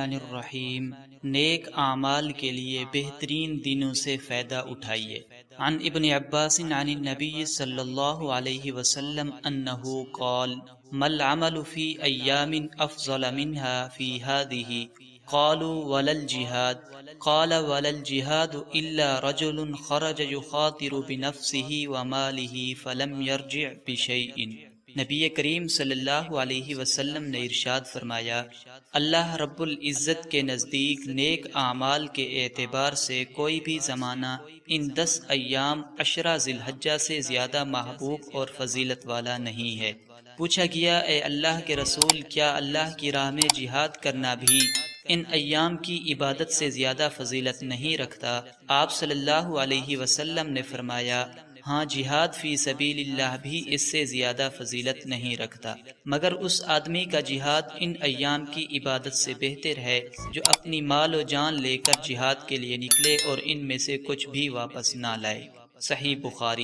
الرحمن الرحیم، نیک اعمال کے لیے بہترین دنوں سے فائدہ اٹھائیے۔ عن ابن عباس عن النبی صلی اللہ علیہ وسلم انہ قال ما العمل فی ایام افضل منها فی هذه قالوا ولا الجهاد قال ولا الجهاد الا رجل خرج يخاطر بنفسه وماله فلم يرجع بشيء۔ نبی کریم صلی اللہ علیہ وسلم نے ارشاد فرمایا، اللہ رب العزت کے نزدیک نیک اعمال کے اعتبار سے کوئی بھی زمانہ ان 10 ایام عشرہ ذی الحجہ سے زیادہ محبوب اور فضیلت والا نہیں ہے۔ پوچھا گیا، اے اللہ کے رسول، کیا اللہ کی راہ میں جہاد کرنا بھی ان ایام کی عبادت سے زیادہ فضیلت نہیں رکھتا؟ آپ صلی اللہ علیہ وسلم نے فرمایا، ہاں، جہاد فی سبیل اللہ بھی اس سے زیادہ فضیلت نہیں رکھتا، مگر اس آدمی کا جہاد ان ایام کی عبادت سے بہتر ہے جو اپنی مال و جان لے کر جہاد کے لیے نکلے اور ان میں سے کچھ بھی واپس نہ لائے۔ صحیح بخاری۔